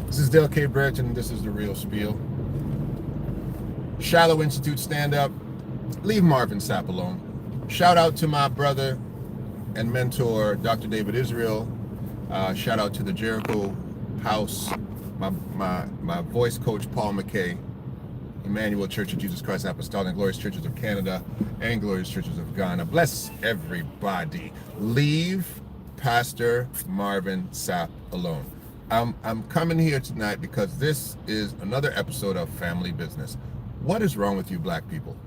This is Dale K. Bridge, and this is The Real Spiel. Shallow Institute stand up. Leave Marvin Sapp alone. Shout out to my brother and mentor, Dr. David Israel. Shout out to the Jericho House, my voice coach, Paul McKay, Emmanuel Church of Jesus Christ Apostolic, Glorious Churches of Canada, and Glorious Churches of Ghana. Bless everybody. Leave Pastor Marvin Sapp alone. I'm coming here tonight because this is another episode of Family Business. What is wrong with you black people?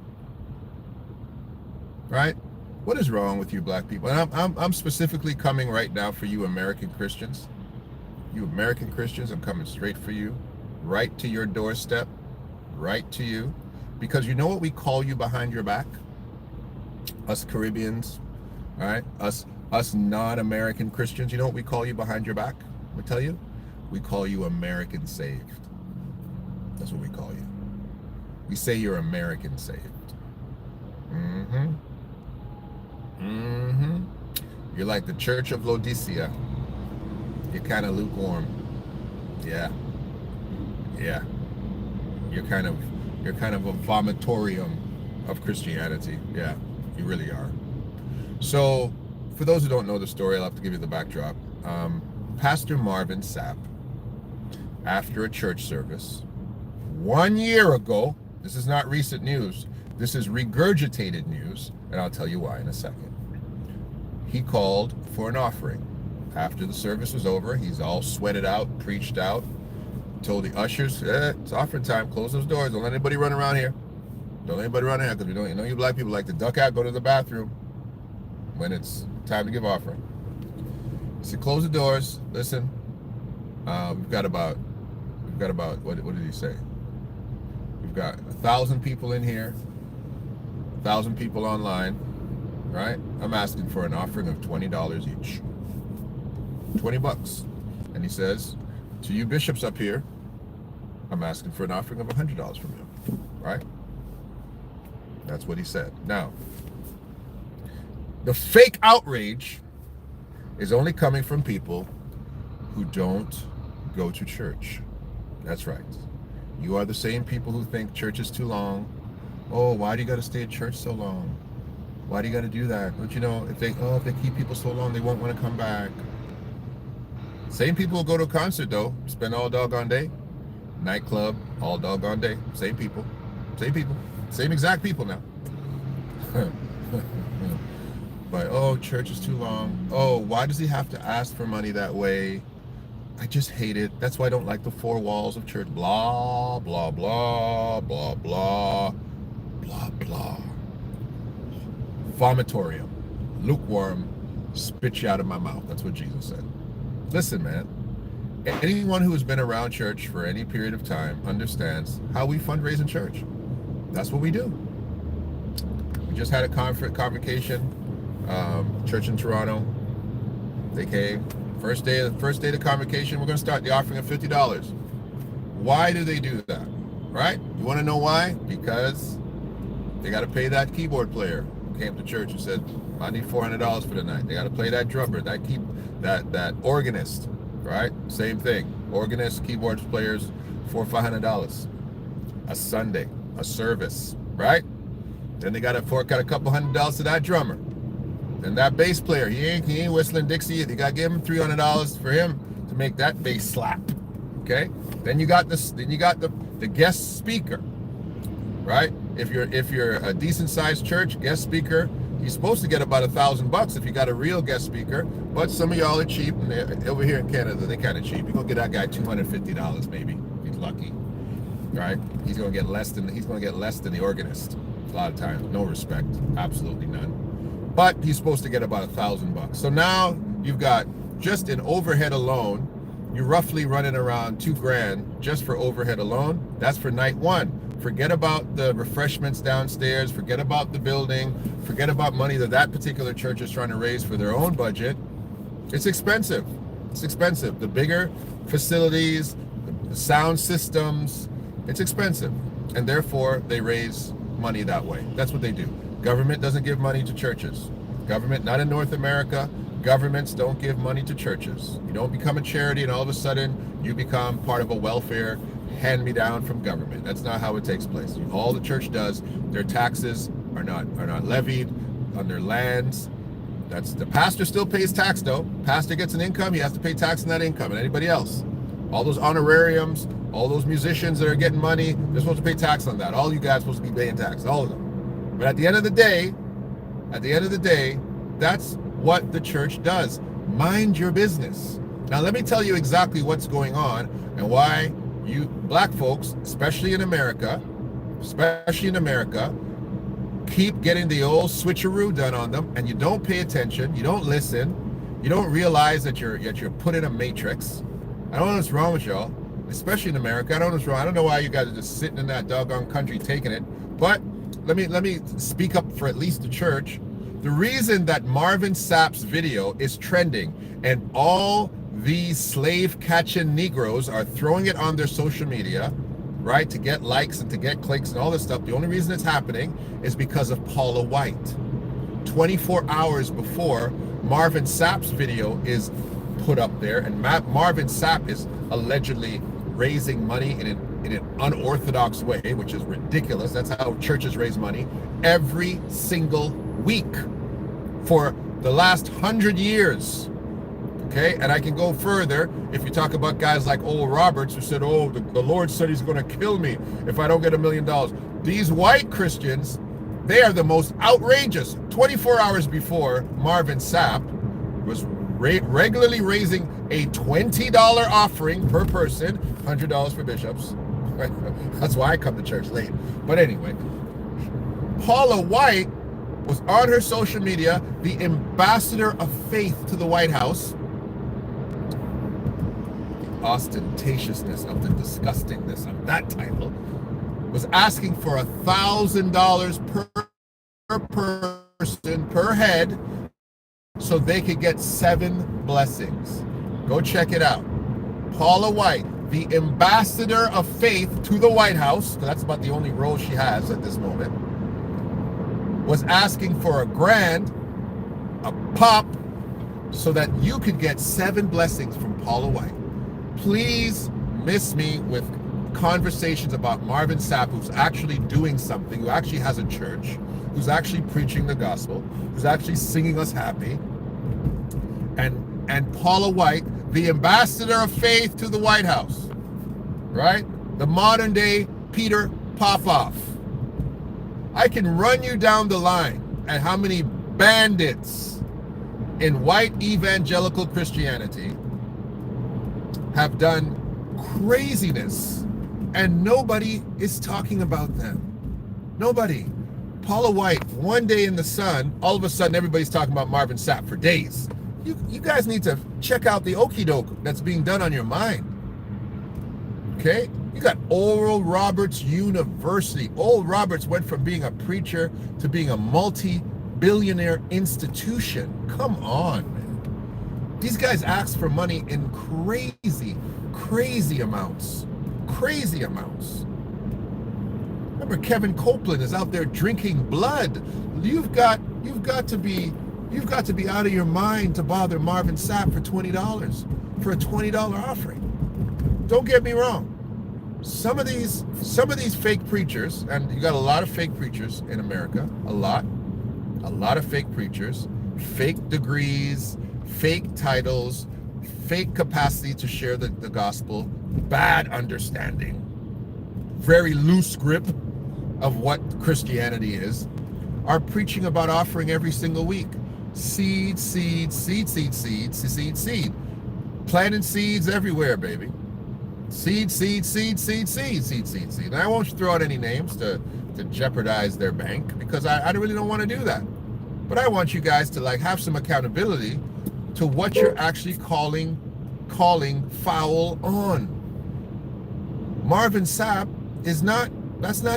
Right? What is wrong with you black people? And I'm specifically coming right now for you American Christians. You American Christians, I'm coming straight for you. Right to your doorstep. Right to you. Because you know what we call you behind your back? Us Caribbeans, all right? Us non-American Christians, you know what we call you behind your back? We tell you? We call you American saved. That's what we call you. We say you're American saved. You're like the Church of Laodicea. You're kind of lukewarm. Yeah. You're kind of a vomitorium of Christianity. Yeah, you really are. So, for those who don't know the story, I'll have to give you the backdrop. Pastor Marvin Sapp, after a church service 1 year ago, this is not recent news, this is regurgitated news, and I'll tell you why in a second. He called for an offering. After the service was over, he's all sweated out, preached out, told the ushers, it's offering time, close those doors, don't let anybody run around here. Don't let anybody run out, because we don't, you know, you black people like to duck out, go to the bathroom when it's time to give offering. So close the doors, listen, we've got about, what did he say? We've got 1,000 people in here, 1,000 people online, right? I'm asking for an offering of $20 each. 20 bucks. And he says, to you bishops up here, I'm asking for an offering of $100 from you, right? That's what he said. Now, the fake outrage is only coming from people who don't go to church. That's right. You are the same people who think church is too long. Oh, why do you got to stay at church so long? Why do you got to do that? Don't you know, if they keep people so long, they won't want to come back. Same people will go to a concert though, spend all doggone day. Nightclub, all doggone day. Same people. Same exact people now. But, oh, church is too long. Oh, why does he have to ask for money that way? I just hate it. That's why I don't like the four walls of church. Blah, blah, blah, blah, blah, blah, blah. Vomitorium, lukewarm, spit you out of my mouth. That's what Jesus said. Listen, man, anyone who has been around church for any period of time understands how we fundraise in church. That's what we do. We just had a convocation, church in Toronto. They came. First day of the convocation, we're going to start the offering of $50. Why do they do that? Right? You want to know why? Because they got to pay that keyboard player who came to church and said, I need $400 for the night. They got to play that drummer, that organist, right? Same thing. Organists, keyboard players, $400 or $500 a Sunday, a service, right? Then they got to fork out a couple $100 to that drummer. And that bass player, he ain't whistling Dixie. They got to give him $300 for him to make that bass slap. Okay? Then you got the guest speaker, right? If you're a decent sized church, guest speaker, you're supposed to get about $1,000 if you got a real guest speaker. But some of y'all are cheap, and over here in Canada, they're kind of cheap. You're gonna get that guy $250 maybe. If he's lucky, right? He's gonna get less than the organist. A lot of times, no respect, absolutely none. But he's supposed to get about $1,000. So now you've got, just in overhead alone, you're roughly running around $2,000 just for overhead alone. That's for night one. Forget about the refreshments downstairs. Forget about the building. Forget about money that particular church is trying to raise for their own budget. It's expensive. It's expensive. The bigger facilities, the sound systems, it's expensive. And therefore, they raise money that way. That's what they do. Government doesn't give money to churches. Government, not in North America, Governments don't give money to churches. You don't become a charity and all of a sudden you become part of a welfare hand-me-down from government. That's not how it takes place. All the church does, their taxes are not levied on their lands. That's the pastor still pays tax though. Pastor gets an income, he has to pay tax on that income, and anybody else. All those honorariums, all those musicians that are getting money, they're supposed to pay tax on that. All you guys are supposed to be paying tax, all of them. But at the end of the day, that's what the church does. Mind your business. Now let me tell you exactly what's going on and why you black folks, especially in America, keep getting the old switcheroo done on them, and you don't pay attention, you don't listen, you don't realize that you're put in a matrix. I don't know what's wrong with y'all, especially in America. I don't know what's wrong. I don't know why you guys are just sitting in that doggone country taking it. But let me speak up for at least the church. The reason that Marvin Sapp's video is trending and all these slave-catching Negroes are throwing it on their social media, right, to get likes and to get clicks and all this stuff, the only reason it's happening is because of Paula White. 24 hours before Marvin Sapp's video is put up there, and Marvin Sapp is allegedly raising money in an unorthodox way, which is ridiculous. That's how churches raise money every single week for the last 100 years. Okay, and I can go further if you talk about guys like Oral Roberts, who said, oh, the Lord said he's going to kill me if I don't get $1 million. These white Christians, they are the most outrageous. 24 hours before, Marvin Sapp was regularly raising a $20 offering per person, $100 for bishops. That's why I come to church late. But anyway, Paula White was on her social media, the ambassador of faith to the White House. Ostentatiousness of the disgustingness of that title, was asking for $1,000 per person per head so they could get 7 blessings. Go check it out. Paula White, the ambassador of faith to the White House, because that's about the only role she has at this moment, was asking for $1,000 a pop so that you could get 7 blessings from Paula White. Please miss me with conversations about Marvin Sapp, who's actually doing something, who actually has a church, who's actually preaching the gospel, who's actually singing us happy, and Paula White, the ambassador of faith to the White House, right? The modern day Peter Popoff. I can run you down the line at how many bandits in white evangelical Christianity have done craziness and nobody is talking about them. Nobody. Paula White, one day in the sun, all of a sudden everybody's talking about Marvin Sapp for days. You guys need to check out the okie doke that's being done on your mind. Okay? You got Oral Roberts University. Oral Roberts went from being a preacher to being a multi-billionaire institution. Come on, man. These guys ask for money in crazy amounts. Crazy amounts. Remember, Kevin Copeland is out there drinking blood. You've got to be out of your mind to bother Marvin Sapp for $20 for a $20 offering. Don't get me wrong. Some of these fake preachers, and you got a lot of fake preachers in America, a lot of fake preachers, fake degrees, fake titles, fake capacity to share the gospel, bad understanding, very loose grip of what Christianity is, are preaching about offering every single week. Seed. Planting seeds everywhere, baby. Seed. And I won't throw out any names to jeopardize their bank, because I really don't want to do that. But I want you guys to have some accountability to what you're actually calling foul on. Marvin Sapp that's not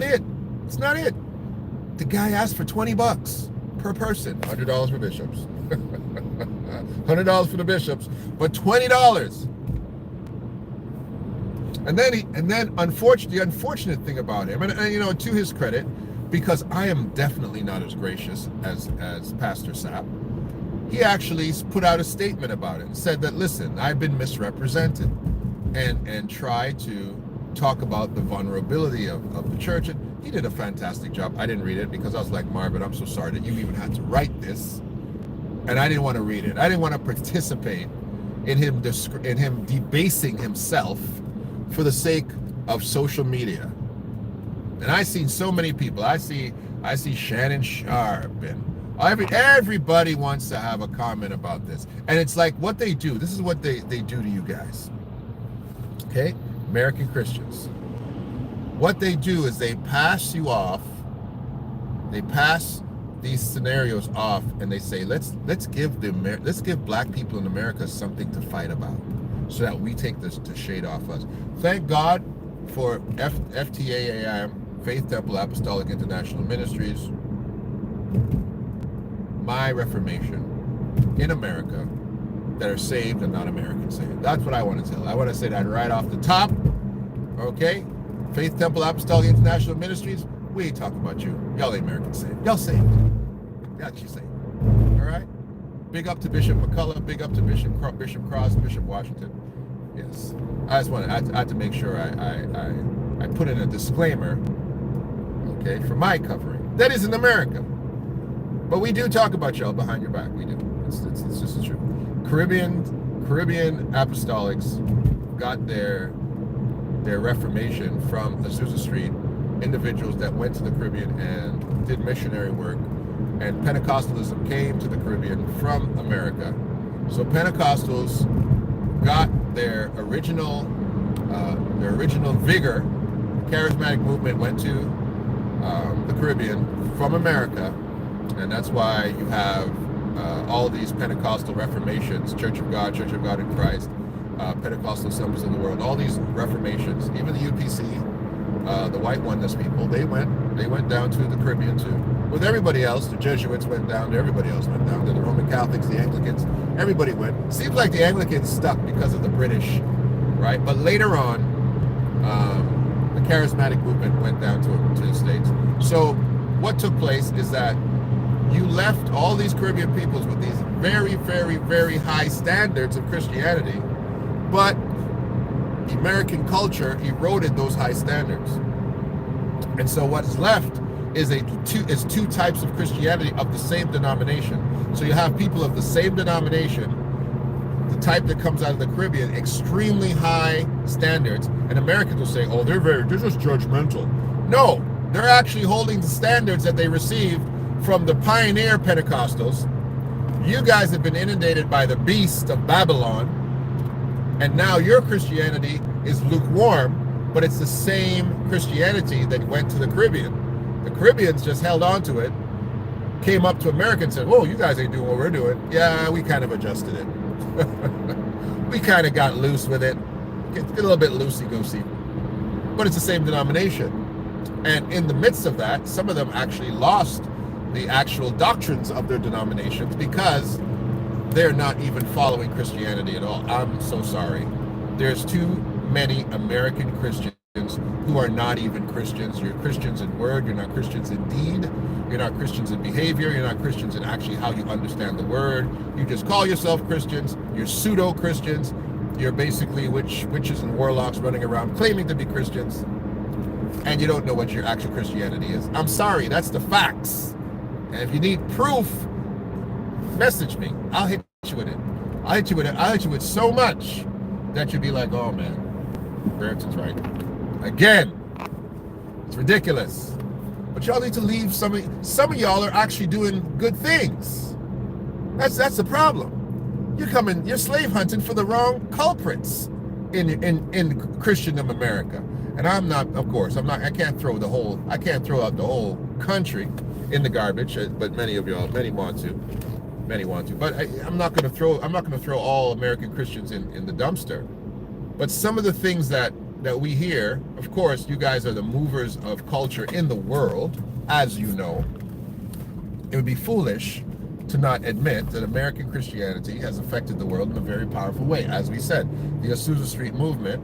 it. It's not it. The guy asked for $20 per person, $100 for bishops. $100 for the bishops, but $20. And then unfortunately, the unfortunate thing about him, and to his credit, because I am definitely not as gracious as Pastor Sapp, he actually put out a statement about it and said that, listen, I've been misrepresented, and tried to talk about the vulnerability of the church. And he did a fantastic job. I didn't read it because I was like, Marvin, I'm so sorry that you even had to write this. And I didn't want to read it. I didn't want to participate in him debasing himself for the sake of social media. And I've seen so many people. I see Shannon Sharp, and everybody wants to have a comment about this. And it's like what they do. This is what they do to you guys. Okay? American Christians. What they do is they pass you off. They pass these scenarios off, and they say, let's give black people in America something to fight about, so that we take the shade off us. Thank God for FTAAM, Faith Temple Apostolic International Ministries, my Reformation in America, that are saved and not American saved. That's what I want to tell. I want to say that right off the top. Okay? Faith Temple Apostolic International Ministries, we ain't talking about you. Y'all ain't American saved. Y'all saved. Got you saved. All right? Big up to Bishop McCullough. Big up to Bishop Cross, Bishop Washington. Yes. I had to make sure I put in a disclaimer, okay, for my covering. That is in America. But we do talk about y'all behind your back. We do. It's just the truth. Caribbean apostolics got their reformation from Azusa Street, individuals that went to the Caribbean and did missionary work, and Pentecostalism came to the Caribbean from America. So Pentecostals got their original vigor. The charismatic movement went to the Caribbean from America, and that's why you have all these Pentecostal reformations, Church of God in Christ, Pentecostal Assemblies in the World, all these reformations, even the UPC, the white oneness people, they went down to the Caribbean too. With everybody else, the Jesuits went down there, everybody else went down there, the Roman Catholics, the Anglicans, everybody went. Seems like the Anglicans stuck because of the British, right? But later on, the charismatic movement went down to the States. So what took place is that you left all these Caribbean peoples with these very, very, very high standards of Christianity, but the American culture eroded those high standards. And so what's left is two types of Christianity of the same denomination. So you have people of the same denomination, the type that comes out of the Caribbean, extremely high standards, and Americans will say, oh, they're just judgmental. No, they're actually holding the standards that they received from the pioneer Pentecostals. You guys have been inundated by the beast of Babylon, and now your Christianity is lukewarm, but it's the same Christianity that went to the Caribbean. The Caribbeans just held on to it, came up to America and said, whoa, you guys ain't doing what we're doing. Yeah, we kind of adjusted it. We kind of got loose with it. Get a little bit loosey-goosey. But it's the same denomination. And in the midst of that, some of them actually lost the actual doctrines of their denominations because they're not even following Christianity at all. I'm so sorry. There's too many American Christians who are not even Christians. You're Christians in word, you're not Christians in deed, you're not Christians in behavior, you're not Christians in actually how you understand the word. You just call yourself Christians, you're pseudo-Christians, you're basically witches and warlocks running around claiming to be Christians, and you don't know what your actual Christianity is. I'm sorry, that's the facts. And if you need proof, message me. I'll hit you with it. I'll hit you with so much that you'll be like, oh man, Barrington's right. Again, it's ridiculous. But y'all need to leave some of y'all are actually doing good things. That's the problem. You're slave hunting for the wrong culprits in Christendom America. And I'm not, of course, I can't throw out the whole country in the garbage, but many want to. But I'm not going to throw all American Christians in the dumpster. But some of the things that we hear, of course, you guys are the movers of culture in the world, as you know. It would be foolish to not admit that American Christianity has affected the world in a very powerful way. As we said, the Azusa Street movement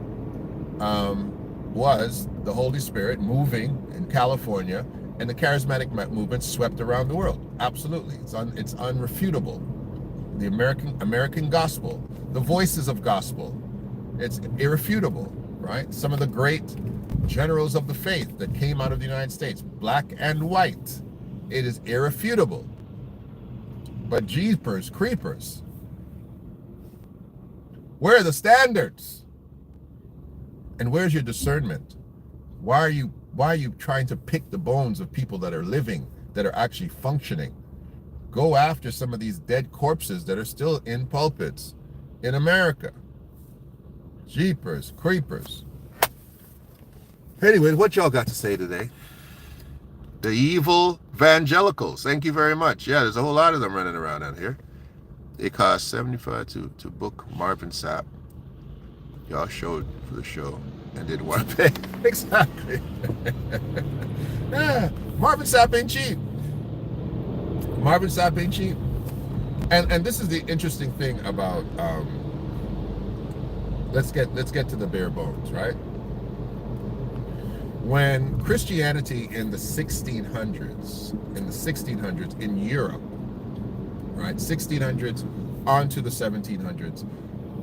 was the Holy Spirit moving in California, and the charismatic movement swept around the world. Absolutely, it's unrefutable. the American gospel, the voices of gospel. It's irrefutable, right? Some of the great generals of the faith that came out of the United States, black and white. It is irrefutable. But jeepers creepers, where are the standards? And where's your discernment? Why are you trying to pick the bones of people that are living, that are actually functioning? Go after some of these dead corpses that are still in pulpits in America. Jeepers creepers. Anyway, what y'all got to say today? The evil evangelicals. Thank you very much. Yeah, there's a whole lot of them running around out here. They cost $75 to book Marvin Sapp. Y'all showed for the show and didn't want to pay. Exactly. Yeah, Marvin Sapp ain't cheap. Marvin Sapp ain't cheap. And this is the interesting thing about let's get to the bare bones, right? When Christianity in the 1600s in Europe, right, 1600s onto the 1700s,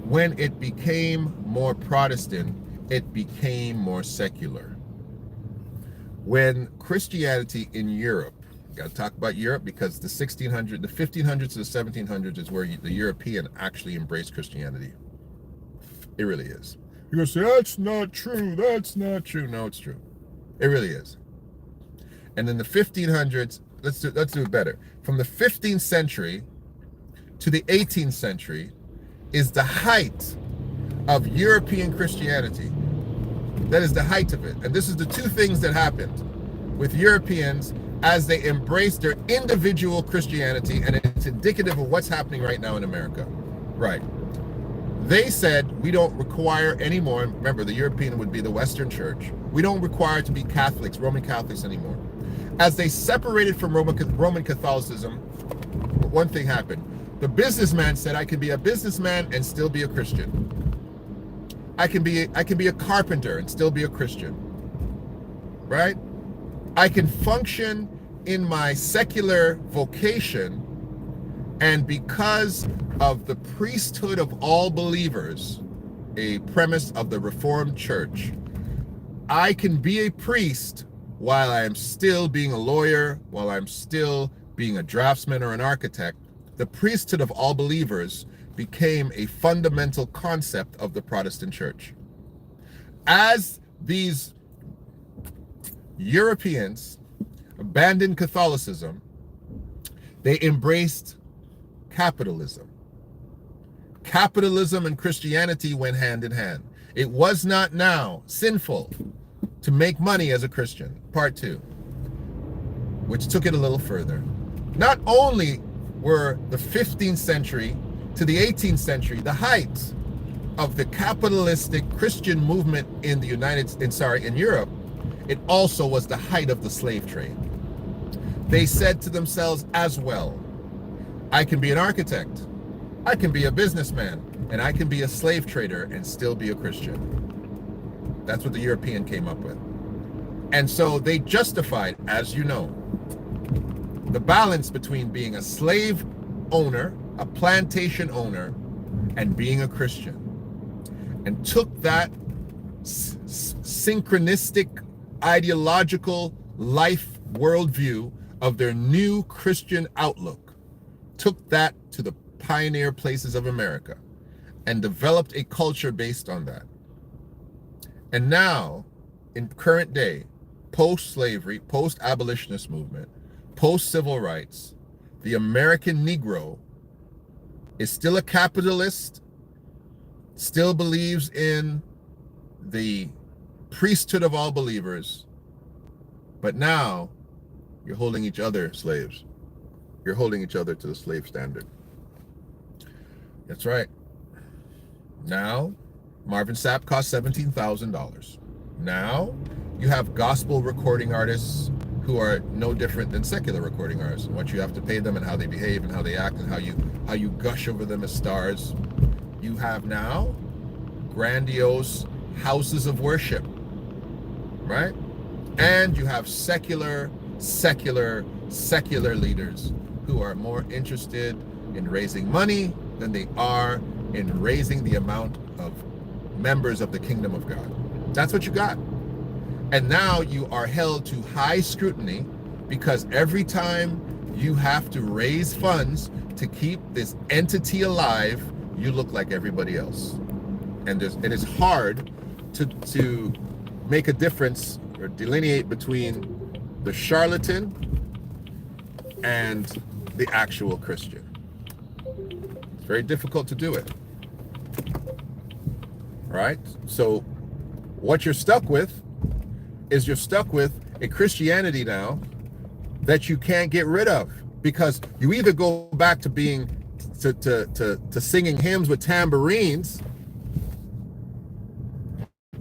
when it became more Protestant, it became more secular. When Christianity in Europe, got to talk about Europe because the 1500s to the 1700s is where the European actually embraced Christianity. It really is. You're going to say, that's not true. That's not true. No, it's true. It really is. And in the 1500s, let's do it better. From the 15th century to the 18th century is the height of European Christianity. That is the height of it. And this is the two things that happened with Europeans as they embraced their individual Christianity, and it's indicative of what's happening right now in America. Right. They said, we don't require anymore, remember the European would be the Western Church, we don't require to be Catholics, Roman Catholics anymore. As they separated from Roman Catholicism, one thing happened. The businessman said, I can be a businessman and still be a Christian. I can be a carpenter and still be a Christian. Right? I can function in my secular vocation, and because of the priesthood of all believers, a premise of the Reformed Church, I can be a priest while I am still being a lawyer, while I'm still being a draftsman or an architect. The priesthood of all believers became a fundamental concept of the Protestant Church. As these Europeans abandoned Catholicism, they embraced capitalism. Capitalism and Christianity went hand in hand. It was not now sinful to make money as a Christian, part 2, which took it a little further. Not only were the 15th century to the 18th century the height of the capitalistic Christian movement in Europe, it also was the height of the slave trade. They said to themselves as well, I can be an architect, I can be a businessman, and I can be a slave trader and still be a Christian. That's what the European came up with. And so they justified, as you know, the balance between being a slave owner, a plantation owner, and being a Christian. And took that synchronistic ideological life worldview of their new Christian outlook, took that to the pioneer places of America and developed a culture based on that. And now, in current day, post-slavery, post-abolitionist movement, post-civil rights, the American Negro is still a capitalist, still believes in the priesthood of all believers, but now you're holding each other slaves. You're holding each other to the slave standard. That's right. Now, Marvin Sapp costs $17,000. Now, you have gospel recording artists who are no different than secular recording artists. What you have to pay them and how they behave and how they act and how you gush over them as stars. You have now grandiose houses of worship, right? And you have secular leaders who are more interested in raising money than they are in raising the amount of members of the kingdom of God. That's what you got. And now you are held to high scrutiny because every time you have to raise funds to keep this entity alive, you look like everybody else. And it is hard to make a difference or delineate between the charlatan and the actual Christian. It's very difficult to do it. All right? So what you're stuck with is you're stuck with a Christianity now that you can't get rid of, because you either go back to being to singing hymns with tambourines,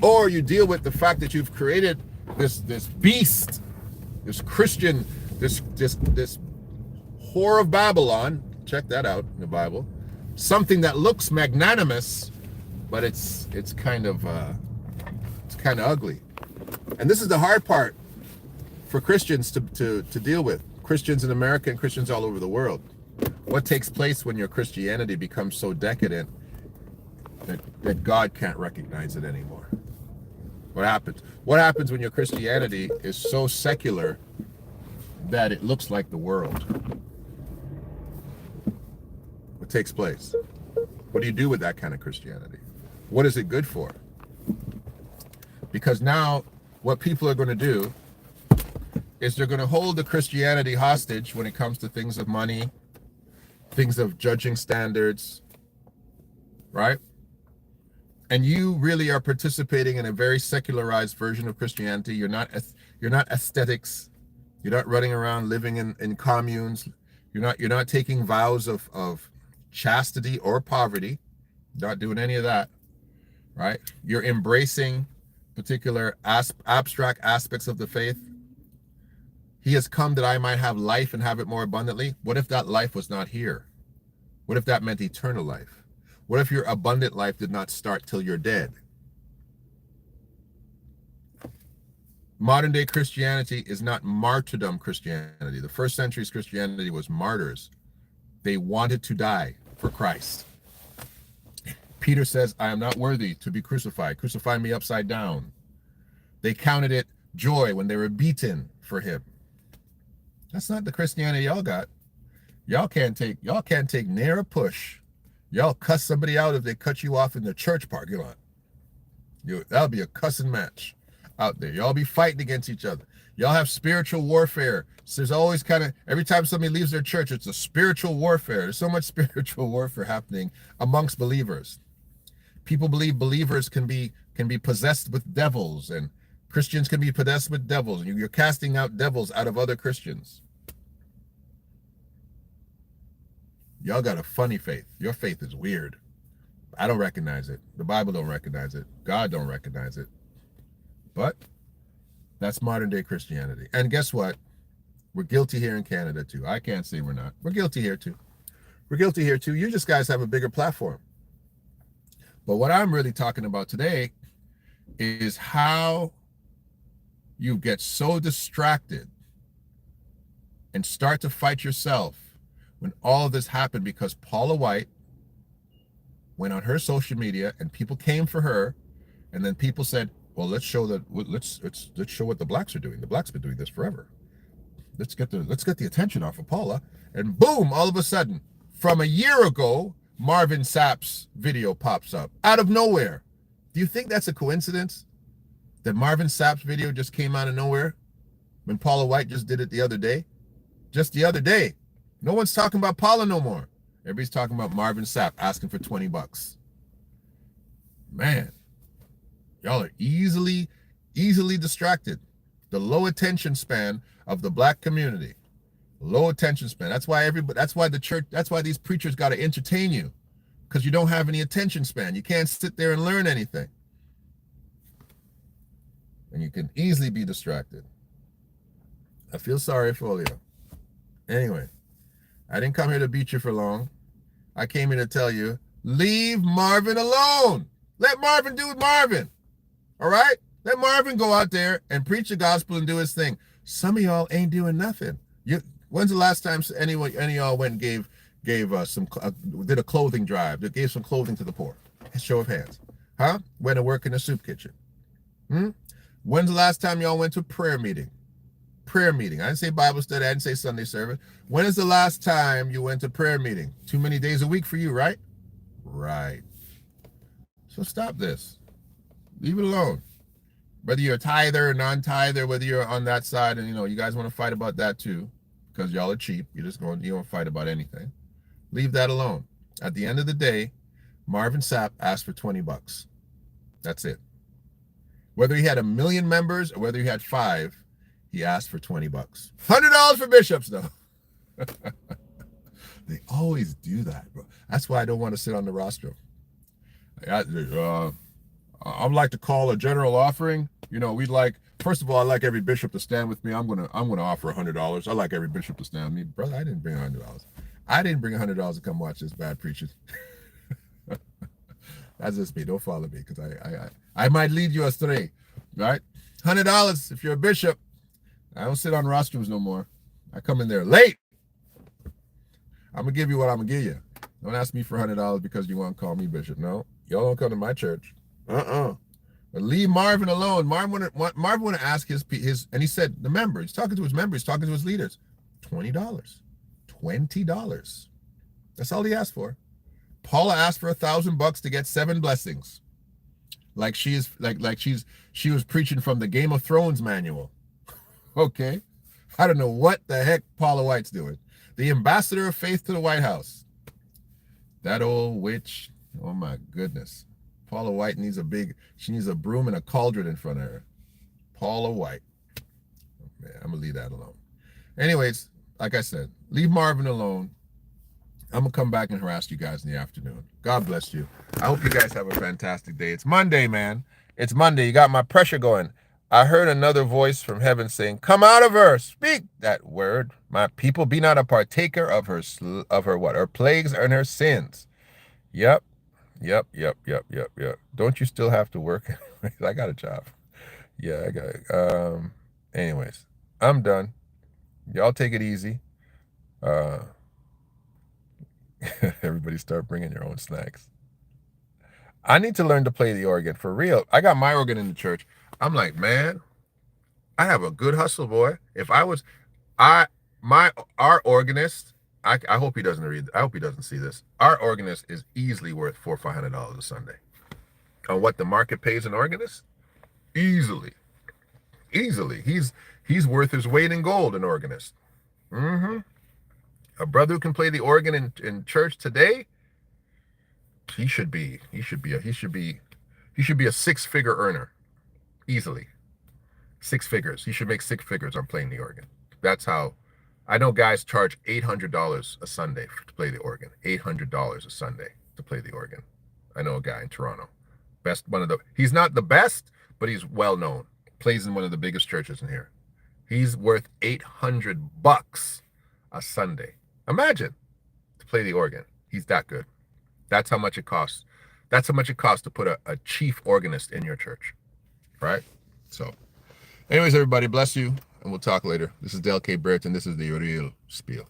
or you deal with the fact that you've created this beast, this Christian, this whore of Babylon. Check that out in the Bible. Something that looks magnanimous, but it's kind of ugly. And this is the hard part for Christians to deal with. Christians in America and Christians all over the world. What takes place when your Christianity becomes so decadent that God can't recognize it anymore? What happens? What happens when your Christianity is so secular that it looks like the world? What takes place? What do you do with that kind of Christianity? What is it good for? Because now what people are going to do is they're going to hold the Christianity hostage when it comes to things of money, things of judging standards, right? And you really are participating in a very secularized version of Christianity. You're not aesthetics. You're not running around living in communes. You're not taking vows of chastity or poverty. Not doing any of that, right? You're embracing particular abstract aspects of the faith. He has come that I might have life and have it more abundantly. What if that life was not here? What if that meant eternal life? What if your abundant life did not start till you're dead? Modern day Christianity is not martyrdom Christianity. The first century's Christianity was martyrs. They wanted to die for Christ. Peter says, I am not worthy to be crucified. Crucify me upside down. They counted it joy when they were beaten for him. That's not the Christianity y'all got. Y'all can't take near a push. Y'all cuss somebody out if they cut you off in the church parking lot. That'll be a cussing match out there. Y'all be fighting against each other. Y'all have spiritual warfare. So there's always every time somebody leaves their church, it's a spiritual warfare. There's so much spiritual warfare happening amongst believers. People believe believers can be possessed with devils, and Christians can be possessed with devils. You're casting out devils out of other Christians. Y'all got a funny faith. Your faith is weird. I don't recognize it. The Bible don't recognize it. God don't recognize it. But that's modern day Christianity. And guess what? We're guilty here in Canada too. I can't say we're not. We're guilty here too. We're guilty here too. You just guys have a bigger platform. But what I'm really talking about today is how you get so distracted and start to fight yourself when all of this happened because Paula White went on her social media and people came for her, and then people said, well, let's show what the blacks are doing. The blacks have been doing this forever. Let's get the attention off of Paula. And boom, all of a sudden, from a year ago, Marvin Sapp's video pops up out of nowhere. Do you think that's a coincidence that Marvin Sapp's video just came out of nowhere when Paula White just did it the other day? Just the other day. No one's talking about Paula no more. Everybody's talking about Marvin Sapp asking for $20. Man, y'all are easily distracted. The low attention span of the black community. Low attention span. That's why these preachers got to entertain you, because you don't have any attention span. You can't sit there and learn anything. And you can easily be distracted. I feel sorry for all of you. Anyway, I didn't come here to beat you for long. I came here to tell you, leave Marvin alone. Let Marvin do Marvin. All right? Let Marvin go out there and preach the gospel and do his thing. Some of y'all ain't doing nothing. When's the last time any of y'all went and gave did a clothing drive, that gave some clothing to the poor? A show of hands. Huh? Went to work in a soup kitchen. When's the last time y'all went to a prayer meeting? Prayer meeting. I didn't say Bible study. I didn't say Sunday service. When is the last time you went to prayer meeting? Too many days a week for you, right? Right. So stop this. Leave it alone. Whether you're a tither or non-tither, whether you're on that side, and you guys want to fight about that too, because y'all are cheap. You don't fight about anything. Leave that alone. At the end of the day, Marvin Sapp asked for $20. That's it. Whether he had 1 million members or whether he had 5, he asked for $20. $100 for bishops, though. They always do that, bro. That's why I don't want to sit on the rostrum. I'd like to call a general offering. First of all, I'd like every bishop to stand with me. I'm gonna offer $100. I'd like every bishop to stand with me. Brother, I didn't bring $100. I didn't bring $100 to come watch this bad preaching. That's just me. Don't follow me, because I might lead you astray. Right? $100 if you're a bishop. I don't sit on rostrums no more. I come in there late. I'm gonna give you what I'm gonna give you. Don't ask me for $100 because you want to call me bishop. No, y'all don't come to my church. But leave Marvin alone. Marvin want to ask his, and he said the member. He's talking to his members. He's talking to his leaders. $20. $20. That's all he asked for. Paula asked for $1,000 to get 7 blessings. Like she was preaching from the Game of Thrones manual. Okay, I don't know what the heck Paula White's doing. The ambassador of faith to the White House. That old witch. Oh my goodness. Paula White needs she needs a broom and a cauldron in front of her. Paula White. Man, I'm gonna leave that alone. Anyways, like I said, leave Marvin alone. I'm gonna come back and harass you guys in the afternoon. God bless you. I hope you guys have a fantastic day. It's Monday, man. It's Monday. You got my pressure going. I heard another voice from heaven saying, "Come out of her, speak that word. My people, be not a partaker of her what? Her plagues and her sins." Yep. Don't you still have to work? I got a job. Yeah, I got it. Anyways, I'm done. Y'all take it easy. Everybody start bringing your own snacks. I need to learn to play the organ for real. I got my organ in the church. I'm like, man, I have a good hustle, boy. If I was, our organist, I hope he doesn't read. I hope he doesn't see this. Our organist is easily worth $400 or $500 a Sunday. On what the market pays an organist? Easily. He's worth his weight in gold, an organist. A brother who can play the organ in church today, he should be a 6-figure earner. Easily. 6 figures. He should make 6 figures on playing the organ. That's how. I know guys charge $800 a Sunday to play the organ. $800 a Sunday to play the organ. I know a guy in Toronto. He's not the best, but he's well known. Plays in one of the biggest churches in here. He's worth $800 a Sunday. Imagine, to play the organ. He's that good. That's how much it costs. That's how much it costs to put a chief organist in your church. Right? So, anyways, everybody, bless you, and we'll talk later. This is Del K. Burton. This is the Real Spiel.